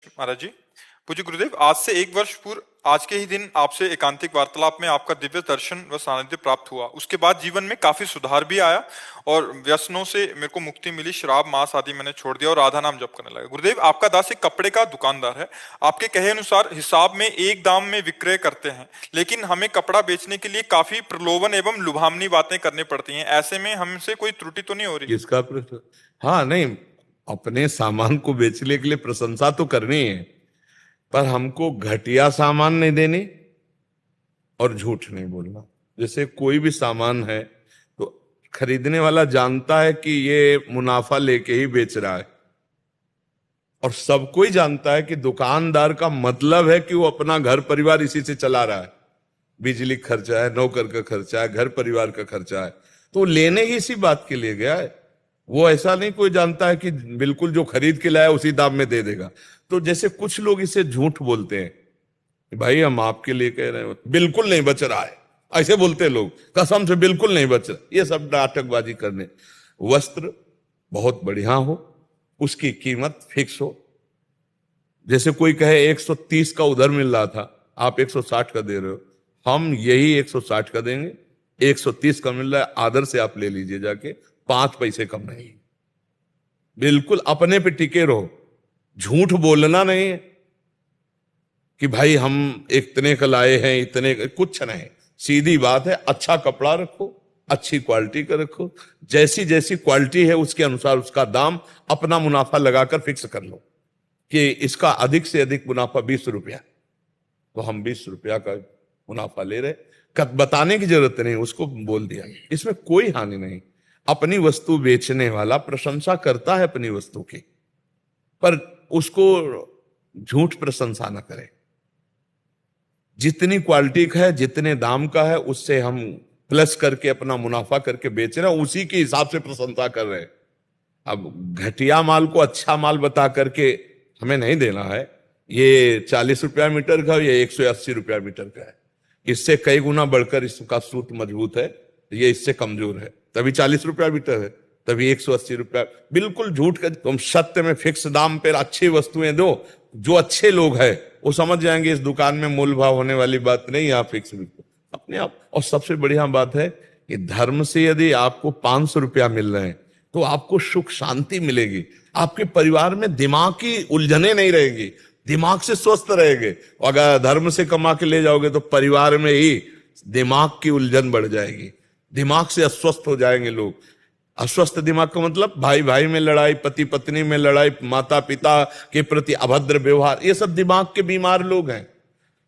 महाराज जी। पूज्य गुरुदेव, आज से एक वर्ष पूर्व आज के ही दिन आपसे एकांतिक वार्तालाप में आपका दिव्य दर्शन व सानिध्य प्राप्त हुआ। उसके बाद जीवन में काफी सुधार भी आया और व्यसनों से मेरे को मुक्ति मिली। शराब मांस आदि मैंने छोड़ दिया और राधा नाम जप करने लगा। गुरुदेव, आपका दास एक कपड़े का दुकानदार है। आपके कहे अनुसार हिसाब में एक दाम में विक्रय करते हैं, लेकिन हमें कपड़ा बेचने के लिए काफी प्रलोभन एवं लुभावनी बातें करनी पड़ती हैं। ऐसे में हमसे कोई त्रुटि तो नहीं हो रही? किसका प्रश्न? हाँ, नहीं, अपने सामान को बेचने के लिए प्रशंसा तो करनी है, पर हमको घटिया सामान नहीं देनी और झूठ नहीं बोलना। जैसे कोई भी सामान है तो खरीदने वाला जानता है कि ये मुनाफा लेके ही बेच रहा है, और सबको ही जानता है कि दुकानदार का मतलब है कि वो अपना घर परिवार इसी से चला रहा है। बिजली खर्चा है, नौकर का खर्चा है, घर परिवार का खर्चा है, तो लेने ही इसी बात के लिए गया है। वो ऐसा नहीं कोई जानता है कि बिल्कुल जो खरीद के लाया उसी दाम में दे देगा। तो जैसे कुछ लोग इसे झूठ बोलते हैं कि भाई हम आपके लिए कह रहे हैं, बिल्कुल नहीं बच रहा है, ऐसे बोलते लोग, कसम से बिल्कुल नहीं बच रहा। ये सब नाटकबाजी करने। वस्त्र बहुत बढ़िया हो, उसकी कीमत फिक्स हो। जैसे कोई कहे 130 का उधर मिल रहा था, आप 160 का दे रहे हो, हम यही 160 का देंगे। 130 का मिल रहा है, आदर से आप ले लीजिए जाके, 5 पैसे कम नहीं। बिल्कुल अपने पे टिके रहो, झूठ बोलना नहीं है कि भाई हम इतने का लाए हैं, इतने का, कुछ नहीं। सीधी बात है, अच्छा कपड़ा रखो, अच्छी क्वालिटी का रखो, जैसी जैसी क्वालिटी है उसके अनुसार उसका दाम अपना मुनाफा लगाकर फिक्स कर लो कि इसका अधिक से अधिक मुनाफा 20 रुपया, तो हम 20 रुपया का मुनाफा ले रहे। बताने की जरूरत नहीं, उसको बोल दिया। इसमें कोई हानि नहीं। अपनी वस्तु बेचने वाला प्रशंसा करता है अपनी वस्तु की, पर उसको झूठ प्रशंसा न करे। जितनी क्वालिटी का है, जितने दाम का है, उससे हम प्लस करके अपना मुनाफा करके बेच रहे हैं, उसी के हिसाब से प्रशंसा कर रहे हैं। अब घटिया माल को अच्छा माल बता करके हमें नहीं देना है। ये 40 रुपया मीटर का, ये 180 रुपया मीटर का है, इससे कई गुना बढ़कर इसका सूत मजबूत है, ये इससे कमजोर है, तभी 40 रुपया मीटर है, तभी 180 रुपया। बिल्कुल झूठ का। तुम सत्य में फिक्स दाम पर अच्छी वस्तुएं दो, जो अच्छे लोग हैं वो समझ जाएंगे इस दुकान में मोल भाव होने वाली बात नहीं, यहाँ फिक्स बिल्कुल अपने आप। और सबसे बढ़िया बात है कि धर्म से यदि आपको 500 रुपया मिल रहे हैं तो आपको सुख शांति मिलेगी, आपके परिवार में दिमाग की उलझने नहीं रहेगी, दिमाग से स्वस्थ रहेंगे। अगर धर्म से कमा के ले जाओगे तो परिवार में ही दिमाग की उलझन बढ़ जाएगी, दिमाग से अस्वस्थ हो जाएंगे लोग। अस्वस्थ दिमाग का मतलब भाई भाई में लड़ाई, पति पत्नी में लड़ाई, माता पिता के प्रति अभद्र व्यवहार, ये सब दिमाग के बीमार लोग हैं।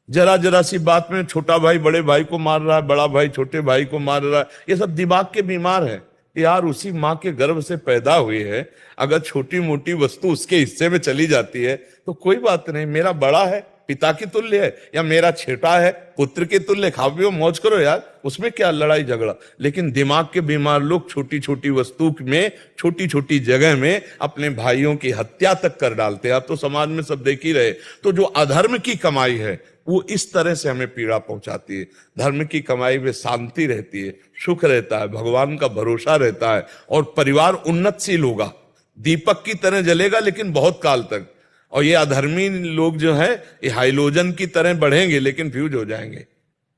जरा जरा सी बात में छोटा भाई बड़े भाई को मार रहा है, बड़ा भाई छोटे भाई को मार रहा है, ये सब दिमाग के बीमार है। यार उसी माँ के गर्भ से पैदा हुई है, अगर छोटी मोटी वस्तु उसके हिस्से में चली जाती है तो कोई बात नहीं, मेरा बड़ा है पिता की तुल्य है, या मेरा छोटा है पुत्र के तुल्य, खाओ पियो मौज करो यार, उसमें क्या लड़ाई झगड़ा। लेकिन दिमाग के बीमार लोग छोटी छोटी वस्तु में, छोटी छोटी जगह में अपने भाइयों की हत्या तक कर डालते हैं। अब तो समाज में सब देख ही रहे। तो जो अधर्म की कमाई है वो इस तरह से हमें पीड़ा पहुंचाती है। धर्म की कमाई में शांति रहती है, सुख रहता है, भगवान का भरोसा रहता है, और परिवार उन्नतशील होगा, दीपक की तरह जलेगा लेकिन बहुत काल तक। और ये अधर्मी लोग जो है ये हाइलोजन की तरह बढ़ेंगे लेकिन फ्यूज हो जाएंगे।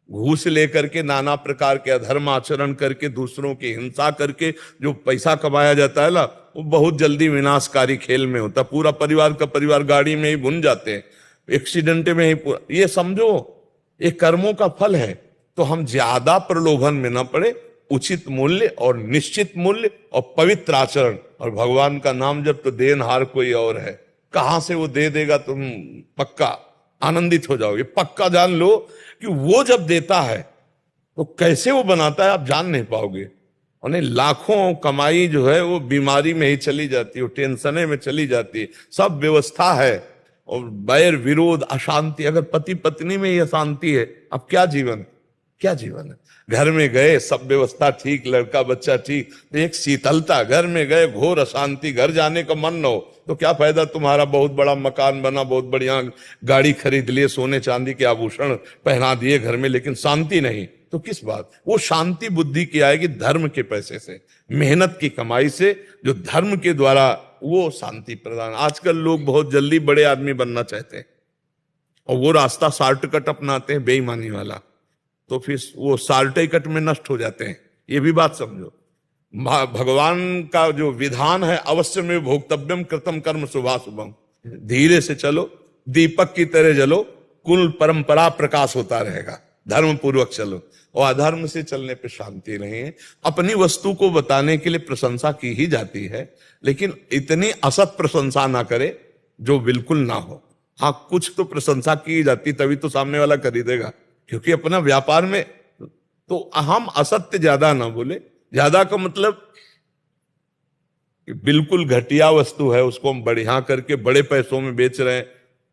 घूस लेकर के, नाना प्रकार के अधर्म आचरण करके, दूसरों की हिंसा करके जो पैसा कमाया जाता है ना, वो बहुत जल्दी विनाशकारी खेल में होता है। पूरा परिवार का परिवार गाड़ी में ही भुन जाते हैं, एक्सीडेंट में ही। ये समझो ये कर्मों का फल है। तो हम ज्यादा प्रलोभन में न पड़े, उचित मूल्य और निश्चित मूल्य और पवित्र आचरण, और भगवान का नाम जब तो देनहार कोई और है, कहां से वो दे देगा तुम पक्का आनंदित हो जाओगे। पक्का जान लो कि वो जब देता है तो कैसे वो बनाता है आप जान नहीं पाओगे। और नहीं, लाखों कमाई जो है वो बीमारी में ही चली जाती है, वो टेंशने में चली जाती है। सब व्यवस्था है और बैर विरोध अशांति, अगर पति पत्नी में ही अशांति है अब क्या जीवन। क्या जीवन है? घर में गए सब व्यवस्था ठीक, लड़का बच्चा ठीक, तो एक शीतलता, घर में गए घोर अशांति, घर जाने का मन न हो तो क्या फायदा? तुम्हारा बहुत बड़ा मकान बना, बहुत बढ़िया गाड़ी खरीद लिए, सोने चांदी के आभूषण पहना दिए घर में, लेकिन शांति नहीं, तो किस बात? वो शांति बुद्धि की आएगी धर्म के पैसे से, मेहनत की कमाई से, जो धर्म के द्वारा वो शांति प्रदान। आजकल लोग बहुत जल्दी बड़े आदमी बनना चाहते हैं और वो रास्ता शॉर्टकट अपनाते हैं बेईमानी वाला, तो फिर वो शॉर्टकट में नष्ट हो जाते हैं। ये भी बात समझो, भगवान का जो विधान है, अवश्य में भोक्तव्यम कृतम कर्म शुभाशुभम, धीरे से चलो, दीपक की तरह जलो, कुल परंपरा प्रकाश होता रहेगा, धर्म पूर्वक चलो, और अधर्म से चलने पे शांति नहीं है। अपनी वस्तु को बताने के लिए प्रशंसा की ही जाती है, लेकिन इतनी असत प्रशंसा ना करे जो बिल्कुल ना हो। हाँ, कुछ तो प्रशंसा की जाती, तभी तो सामने वाला खरीदेगा, क्योंकि अपना व्यापार में तो हम असत्य ज्यादा ना बोले। ज्यादा का मतलब बिल्कुल घटिया वस्तु है, उसको हम बढ़िया करके बड़े पैसों में बेच रहे हैं,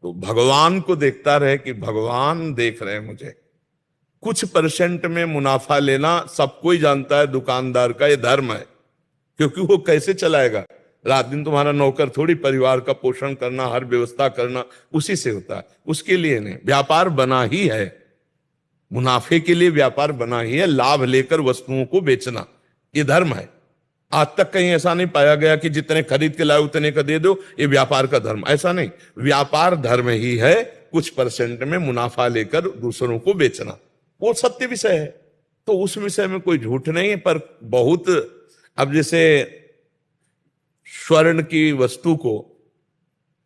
तो भगवान को देखता रहे कि भगवान देख रहे हैं मुझे। कुछ परसेंट में मुनाफा लेना सब कोई जानता है, दुकानदार का ये धर्म है, क्योंकि वो कैसे चलाएगा? रात दिन तुम्हारा नौकर थोड़ी, परिवार का पोषण करना, हर व्यवस्था करना उसी से होता है, उसके लिए नहीं। व्यापार बना ही है, मुनाफे के लिए व्यापार बना ही है, लाभ लेकर वस्तुओं को बेचना, ये धर्म है। आज तक कहीं ऐसा नहीं पाया गया कि जितने खरीद के लाए उतने का दे दो, ये व्यापार का धर्म, ऐसा नहीं। व्यापार धर्म ही है कुछ परसेंट में मुनाफा लेकर दूसरों को बेचना, वो सत्य विषय है, तो उस विषय में कोई झूठ नहीं है। पर बहुत, अब जैसे स्वर्ण की वस्तु को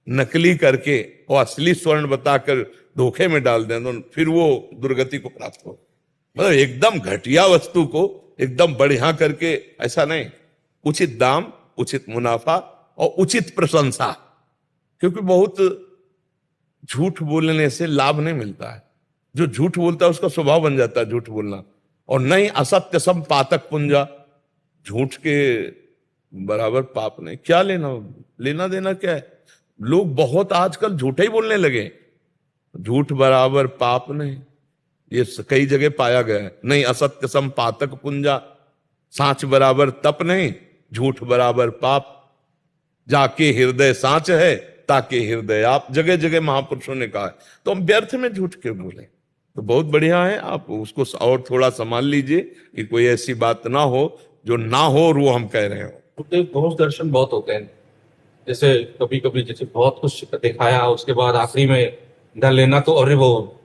नकली करके और असली स्वर्ण बताकर धोखे में डाल दें तो फिर वो दुर्गति को प्राप्त हो। मतलब एकदम घटिया वस्तु को एकदम बढ़िया करके, ऐसा नहीं। उचित दाम, उचित मुनाफा और उचित प्रशंसा, क्योंकि बहुत झूठ बोलने से लाभ नहीं मिलता है। जो झूठ बोलता है उसका स्वभाव बन जाता है झूठ बोलना, और नहीं असत्य सम पातक पुंजा, झूठ के बराबर पाप नहीं। क्या लेना देना क्या है? लोग बहुत आजकल झूठे ही बोलने लगे, झूठ बराबर पाप नहीं, ये कई जगह पाया गया है। नहीं असत्य सम पातक पुंजा, सांच बराबर तप नहीं, झूठ बराबर पाप, जाके हृदय सांच है ताके हृदय आप, जगह जगह महापुरुषों ने कहा है। तो हम व्यर्थ में झूठ क्यों बोले? तो बहुत बढ़िया है, आप उसको और थोड़ा संभाल लीजिए कि कोई ऐसी बात ना हो जो ना हो और वो हम कह रहे हो। घोष दर्शन बहुत होते हैं, जैसे कभी कभी जैसे बहुत कुछ दिखाया, उसके बाद आखिरी में न लेना तो अरे वो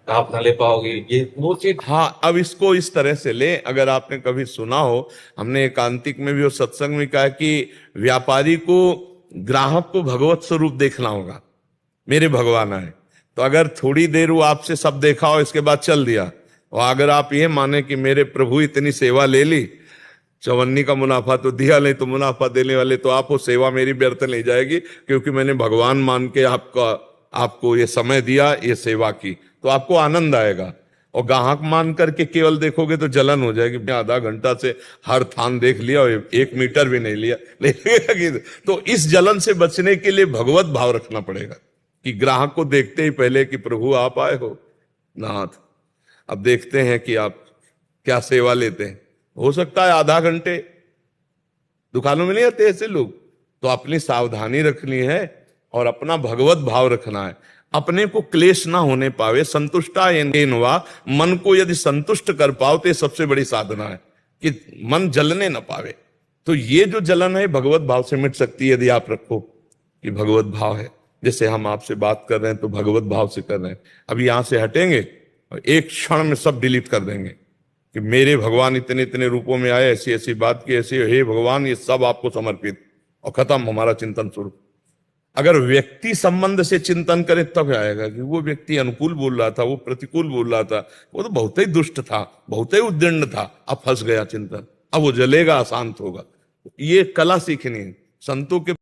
आप ना ले पाओगे, ये वो चीज। हाँ, अब इसको इस तरह से ले, अगर आपने कभी सुना हो, हमने एकांतिक में भी और सत्संग में कहा कि व्यापारी को, ग्राहक को भगवत स्वरूप देखना होगा। मेरे भगवान आए, तो अगर थोड़ी देर वो आपसे सब देखा हो, इसके बाद चल दिया, और अगर आप ये माने कि मेरे प्रभु इतनी सेवा ले ली, चवन्नी का मुनाफा तो दिया नहीं, तो मुनाफा देने वाले तो आप हो, सेवा मेरी व्यर्थ नहीं जाएगी, क्योंकि मैंने भगवान मान के आपको ये समय दिया, ये सेवा की, तो आपको आनंद आएगा। और ग्राहक मान करके केवल देखोगे तो जलन हो जाएगी, आधा घंटा से हर थान देख लिया और 1 मीटर भी नहीं लिया, तो इस जलन से बचने के लिए भगवत भाव रखना पड़ेगा कि ग्राहक को देखते ही पहले कि प्रभु आप आए हो नाथ, अब देखते हैं कि आप क्या सेवा लेते हैं। हो सकता है आधा घंटे, दुकानों में नहीं आते ऐसे लोग, तो अपनी सावधानी रखनी है और अपना भगवत भाव रखना है। अपने को क्लेश ना होने पावे, संतुष्टा येनवा, मन को यदि संतुष्ट कर पाओ तो ये सबसे बड़ी साधना है कि मन जलने ना पावे। तो ये जो जलन है भगवत भाव से मिट सकती है, यदि आप रखो कि भगवत भाव है। जैसे हम आपसे बात कर रहे हैं तो भगवत भाव से कर रहे हैं, अब यहां से हटेंगे और एक क्षण में सब डिलीट कर देंगे कि मेरे भगवान इतने इतने रूपों में आए, ऐसी ऐसी बात की, ऐसी, हे भगवान ये सब आपको समर्पित, और खत्म हमारा चिंतन शुरू। अगर व्यक्ति संबंध से चिंतन करे तब आएगा कि वो व्यक्ति अनुकूल बोल रहा था, वो प्रतिकूल बोल रहा था, वो तो बहुत ही दुष्ट था, बहुत ही उद्दंड था, अब फंस गया चिंतन, अब वो जलेगा, अशांत होगा। ये कला सीखनी है संतों के